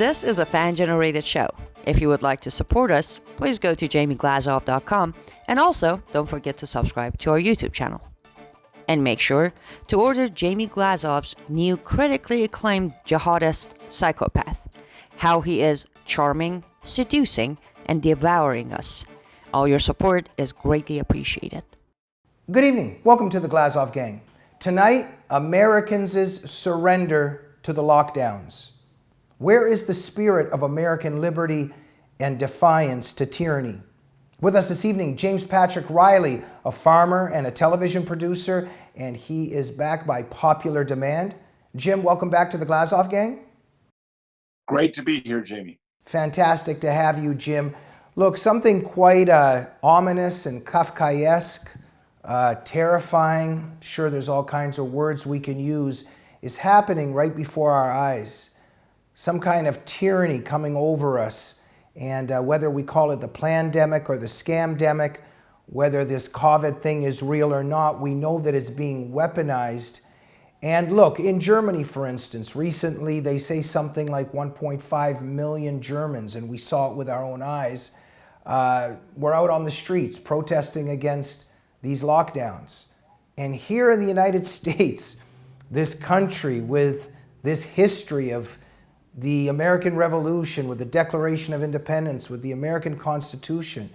This is a fan-generated show. If you would like to support us, please go to jamieglazov.com, and also don't forget to subscribe to our YouTube channel. And make sure to order Jamie Glazov's new critically acclaimed jihadist psychopath, how he is charming, seducing, and devouring us. All your support is greatly appreciated. Good evening. Welcome to the Glazov Gang. Tonight, Americans' surrender to the lockdowns. Where is the spirit of American liberty and defiance to tyranny? With us this evening, James Patrick Riley, a farmer and a television producer, and he is back by popular demand. Jim, welcome back to the Glazov Gang. Great to be here, Jamie. Fantastic to have you, Jim. Look, something quite ominous and Kafkaesque, terrifying, sure there's all kinds of words we can use, is happening right before our eyes. Some kind of tyranny coming over us, and whether we call it the plandemic or the scamdemic, whether this COVID thing is real or not, we know that it's being weaponized. And look, in Germany, for instance, recently they say something like 1.5 million Germans, and we saw it with our own eyes, were out on the streets protesting against these lockdowns. And here in the United States, this country with this history of the American Revolution, with the Declaration of Independence, with the American Constitution,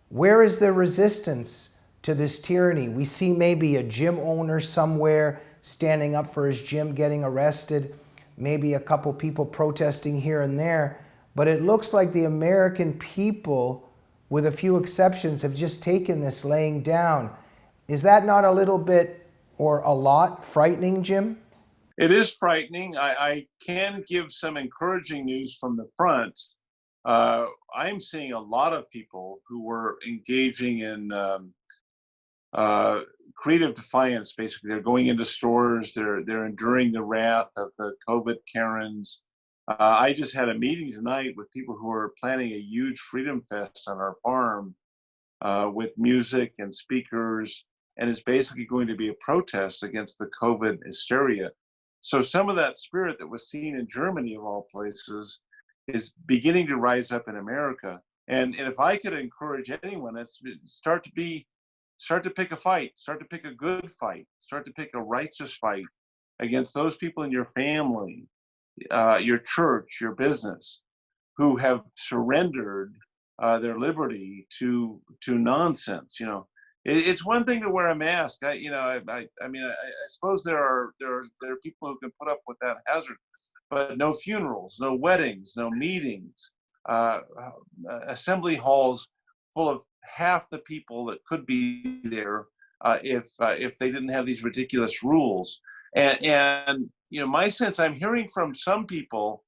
where is the resistance to this tyranny? We see maybe a gym owner somewhere standing up for his gym getting arrested, maybe a couple people protesting here and there, but it looks like the American people, with a few exceptions, have just taken this laying down. Is that not a little bit or a lot frightening, Jim? It is frightening. I can give some encouraging news from the front. I'm seeing a lot of people who were engaging in creative defiance. Basically, they're going into stores. They're enduring the wrath of the COVID Karens. I just had a meeting tonight with people who are planning a huge freedom fest on our farm with music and speakers, and it's basically going to be a protest against the COVID hysteria. So some of that spirit that was seen in Germany, of all places, is beginning to rise up in America. And if I could encourage anyone, it's start to pick a fight, start to pick a good fight, start to pick a righteous fight against those people in your family, your church, your business, who have surrendered their liberty to nonsense. You know, it's one thing to wear a mask. I suppose there are people who can put up with that hazard, but no funerals, no weddings, no meetings, assembly halls full of half the people that could be there if they didn't have these ridiculous rules. And you know, my sense, I'm hearing from some people,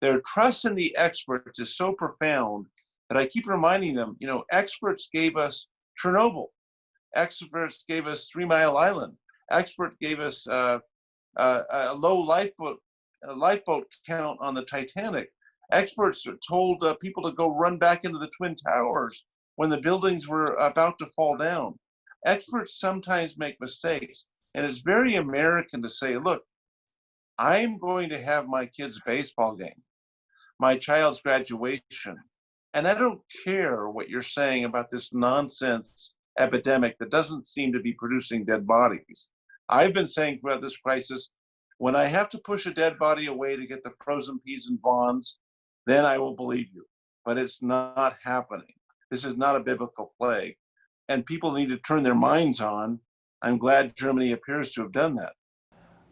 their trust in the experts is so profound that I keep reminding them, you know, experts gave us Chernobyl. Experts gave us 3 Mile Island. Experts gave us a low lifeboat count on the Titanic. Experts told people to go run back into the Twin Towers when the buildings were about to fall down. Experts sometimes make mistakes, and it's very American to say, look, I'm going to have my kid's baseball game, my child's graduation, and I don't care what you're saying about this nonsense epidemic that doesn't seem to be producing dead bodies. I've been saying throughout this crisis, when I have to push a dead body away to get the frozen peas and bonds, then I will believe you. But it's not happening. This is not a biblical plague. And people need to turn their minds on. I'm glad Germany appears to have done that.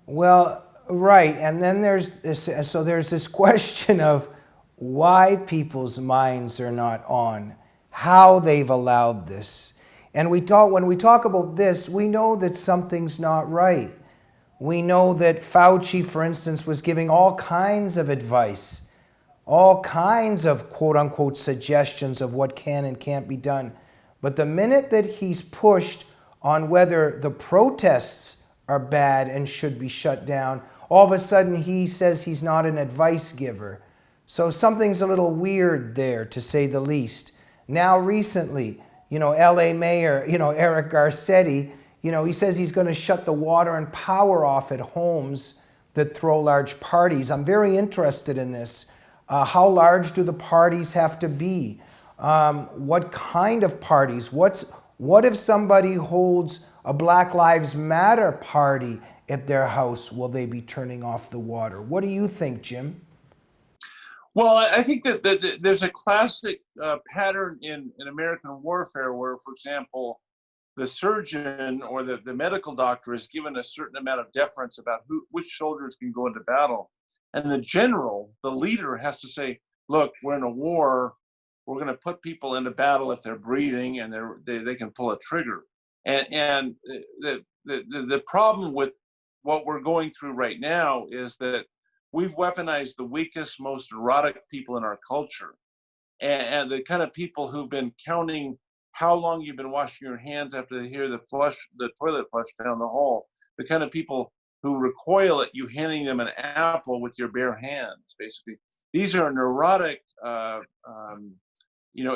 Well, right. And then there's this question of why people's minds are not on, how they've allowed this. And when we talk about this, we know that something's not right. We know that Fauci, for instance, was giving all kinds of advice, all kinds of quote-unquote suggestions of what can and can't be done. But the minute that he's pushed on whether the protests are bad and should be shut down, all of a sudden he says he's not an advice giver. So something's a little weird there, to say the least. Now recently, LA Mayor, Eric Garcetti, he says he's going to shut the water and power off at homes that throw large parties. I'm very interested in this. How large do the parties have to be? What kind of parties? What if somebody holds a Black Lives Matter party at their house? Will they be turning off the water? What do you think, Jim? Well, I think that there's a classic pattern in American warfare where, for example, the surgeon or the medical doctor is given a certain amount of deference about which soldiers can go into battle. And the general, the leader, has to say, look, we're in a war. We're going to put people into battle if they're breathing and they can pull a trigger. And the problem with what we're going through right now is that we've weaponized the weakest, most neurotic people in our culture. And the kind of people who've been counting how long you've been washing your hands after they hear the toilet flush down the hall, the kind of people who recoil at you handing them an apple with your bare hands, basically. These are neurotic,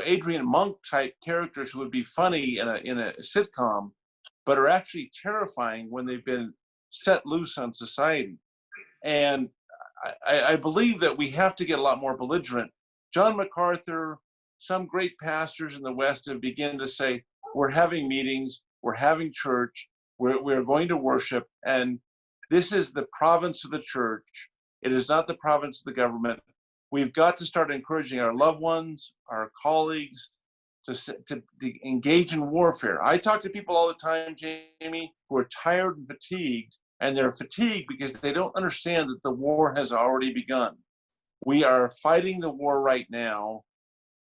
Adrian Monk type characters who would be funny in a sitcom, but are actually terrifying when they've been set loose on society. And I believe that we have to get a lot more belligerent. John MacArthur, some great pastors in the West have begun to say, we're having meetings, we're having church, we're going to worship, and this is the province of the church. It is not the province of the government. We've got to start encouraging our loved ones, our colleagues, to engage in warfare. I talk to people all the time, Jamie, who are tired and fatigued, and they're fatigued because they don't understand that the war has already begun. We are fighting the war right now,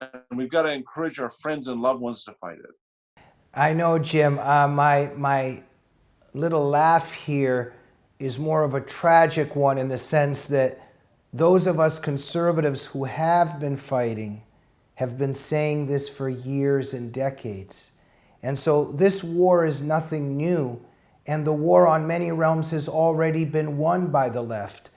and we've got to encourage our friends and loved ones to fight it. I know, Jim. My little laugh here is more of a tragic one in the sense that those of us conservatives who have been fighting have been saying this for years and decades. And so this war is nothing new, and the war on many realms has already been won by the left.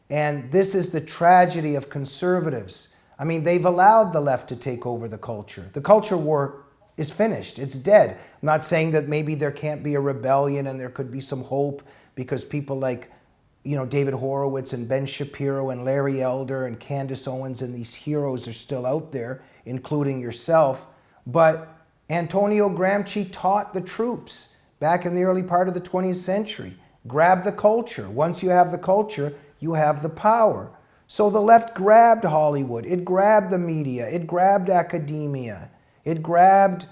And this is the tragedy of conservatives. I mean, they've allowed the left to take over the culture. The culture war is finished. It's dead. I'm not saying that maybe there can't be a rebellion and there could be some hope because people like, David Horowitz and Ben Shapiro and Larry Elder and Candace Owens and these heroes are still out there, including yourself. But Antonio Gramsci taught the troops back in the early part of the 20th century, grab the culture. Once you have the culture, you have the power. So the left grabbed Hollywood, it grabbed the media, it grabbed academia, it grabbed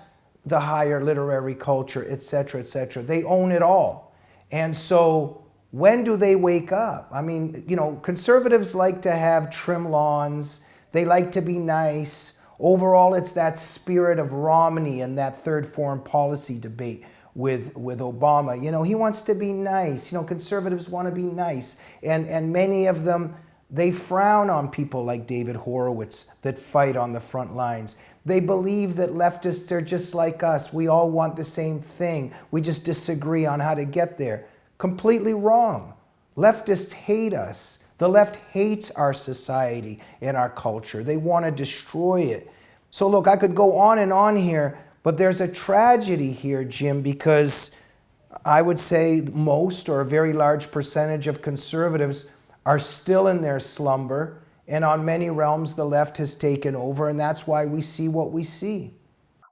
the higher literary culture, etc., etc. They own it all. And so when do they wake up? I mean, conservatives like to have trim lawns, they like to be nice. Overall, it's that spirit of Romney and that third foreign policy debate with Obama. He wants to be nice. Conservatives want to be nice. And many of them, they frown on people like David Horowitz that fight on the front lines. They believe that leftists are just like us. We all want the same thing. We just disagree on how to get there. Completely wrong. Leftists hate us. The left hates our society and our culture. They want to destroy it. So look, I could go on and on here, but there's a tragedy here, Jim, because I would say most or a very large percentage of conservatives are still in their slumber, and on many realms the left has taken over, and that's why we see what we see.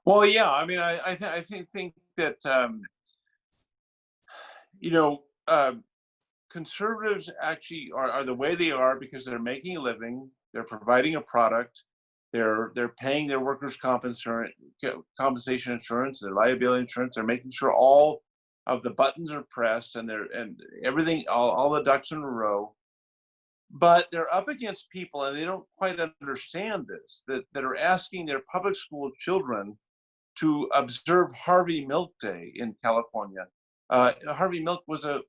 Well, yeah, I mean, I think that conservatives actually are the way they are because they're making a living, they're providing a product, they're paying their workers' compensation insurance, their liability insurance, they're making sure all of the buttons are pressed and everything, all the ducks in a row. But they're up against people, and they don't quite understand this, that are asking their public school children to observe Harvey Milk Day in California. Harvey Milk was a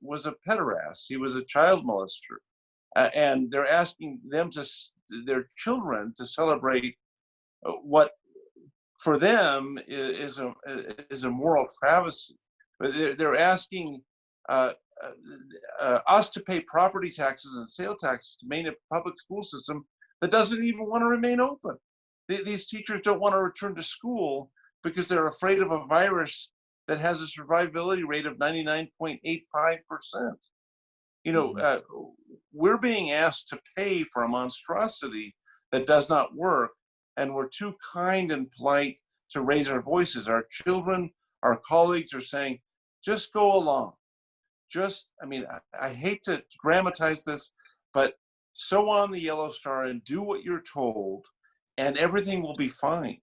pederast. He was a child molester, and they're asking their children to celebrate what for them is a moral travesty. But they're asking us to pay property taxes and sale taxes to maintain a public school system that doesn't even want to remain open. These teachers don't want to return to school because they're afraid of a virus that has a survivability rate of 99.85%. We're being asked to pay for a monstrosity that does not work, and we're too kind and polite to raise our voices. Our children, our colleagues are saying, just go along. I hate to dramatize this, but sew on the yellow star and do what you're told, and everything will be fine.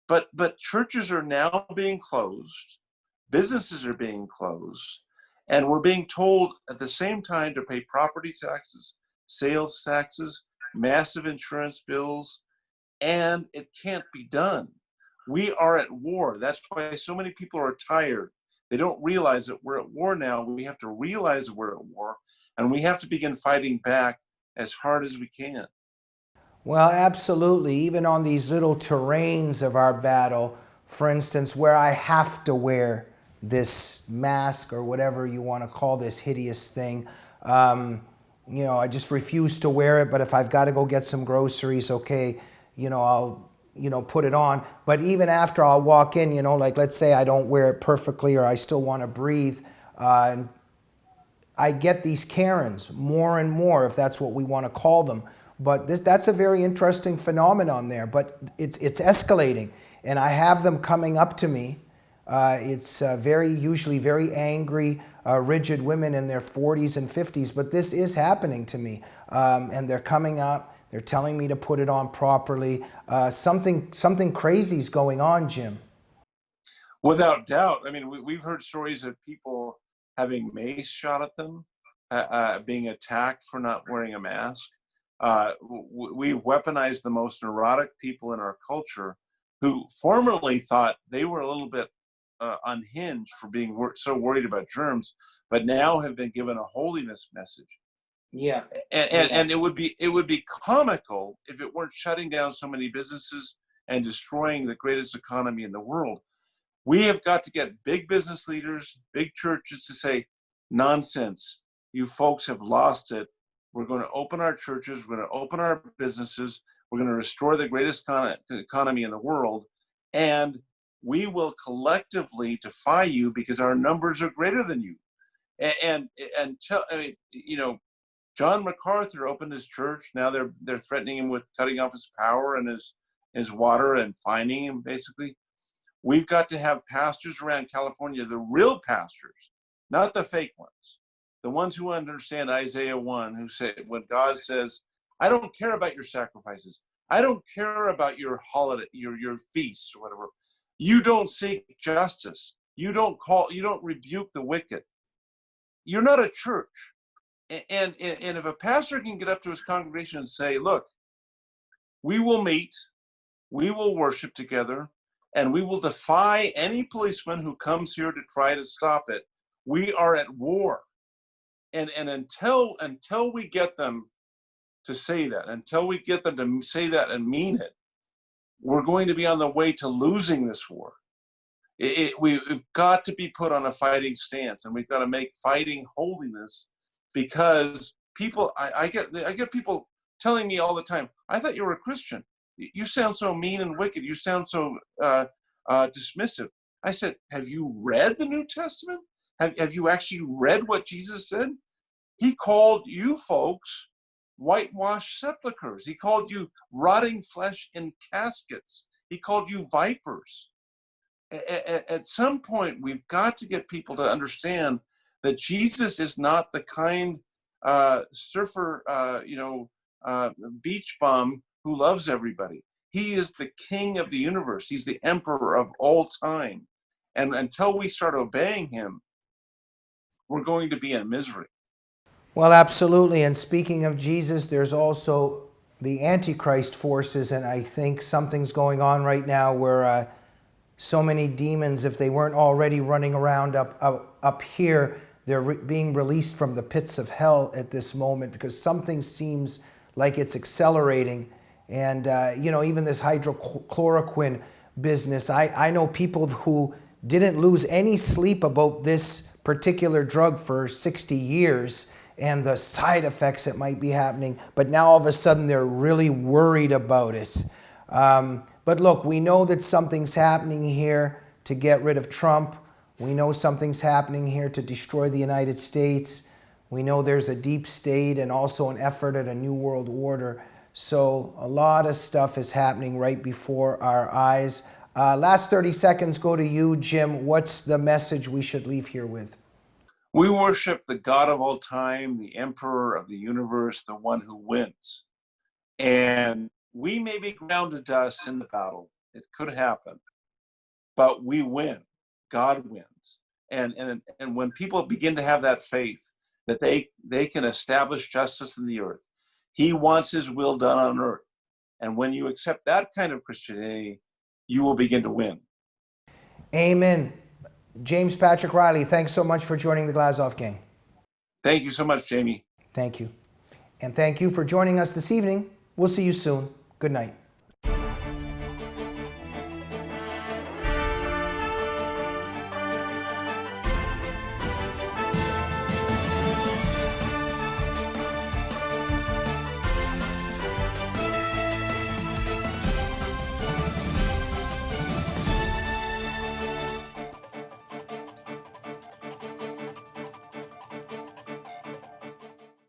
But churches are now being closed, businesses are being closed, and we're being told at the same time to pay property taxes, sales taxes, massive insurance bills, and it can't be done. We are at war. That's why so many people are tired. They don't realize that we're at war now. We have to realize that we're at war, and we have to begin fighting back as hard as we can. Well, absolutely. Even on these little terrains of our battle, for instance, where I have to wear this mask or whatever you want to call this hideous thing, I just refuse to wear it. But if I've got to go get some groceries, okay, I'll put it on. But even after I'll walk in, like let's say I don't wear it perfectly or I still want to breathe, and I get these Karens more and more, if that's what we want to call them. But that's a very interesting phenomenon there. But it's escalating, and I have them coming up to me. It's usually very angry, rigid women in their 40s and 50s. But this is happening to me, and they're coming up. They're telling me to put it on properly. Something crazy is going on, Jim. Without doubt. I mean, we've heard stories of people having mace shot at them, being attacked for not wearing a mask. We've weaponized the most neurotic people in our culture who formerly thought they were a little bit unhinged for being so worried about germs, but now have been given a holiness message. Yeah. And it would be comical if it weren't shutting down so many businesses and destroying the greatest economy in the world. We have got to get big business leaders, big churches to say, nonsense. You folks have lost it. We're going to open our churches. We're going to open our businesses. We're going to restore the greatest economy in the world. And we will collectively defy you because our numbers are greater than you. John MacArthur opened his church. Now they're threatening him with cutting off his power and his water and fining him, basically. We've got to have pastors around California, the real pastors, not the fake ones, the ones who understand Isaiah 1, who say, when God says, I don't care about your sacrifices. I don't care about your holiday, your feasts or whatever. You don't seek justice. You don't rebuke the wicked. You're not a church. And if a pastor can get up to his congregation and say, look, we will meet, we will worship together, and we will defy any policeman who comes here to try to stop it. We are at war. And until we get them to say that, until we get them to say that and mean it, we're going to be on the way to losing this war. We've got to be put on a fighting stance, and we've got to make fighting holiness. Because people, I get people telling me all the time, I thought you were a Christian. You sound so mean and wicked. You sound so dismissive. I said, have you read the New Testament? Have you actually read what Jesus said? He called you folks whitewashed sepulchres. He called you rotting flesh in caskets. He called you vipers. At some point, we've got to get people to understand that Jesus is not the kind surfer, beach bum who loves everybody. He is the king of the universe. He's the emperor of all time. And until we start obeying him, we're going to be in misery. Well, absolutely. And speaking of Jesus, there's also the Antichrist forces. And I think something's going on right now where so many demons, if they weren't already running around up here, they're being released from the pits of hell at this moment because something seems like it's accelerating. And, even this hydrochloroquine business, I know people who didn't lose any sleep about this particular drug for 60 years and the side effects that might be happening. But now all of a sudden they're really worried about it. But look, we know that something's happening here to get rid of Trump. We know something's happening here to destroy the United States. We know there's a deep state and also an effort at a new world order. So a lot of stuff is happening right before our eyes. Last 30 seconds go to you, Jim. What's the message we should leave here with? We worship the God of all time, the emperor of the universe, the one who wins. And we may be ground to dust in the battle. It could happen, but we win. God wins. And when people begin to have that faith that they can establish justice in the earth, he wants his will done on earth. And when you accept that kind of Christianity, you will begin to win. Amen. James Patrick Riley, thanks so much for joining the Glazov Gang. Thank you so much, Jamie. Thank you. And thank you for joining us this evening. We'll see you soon. Good night.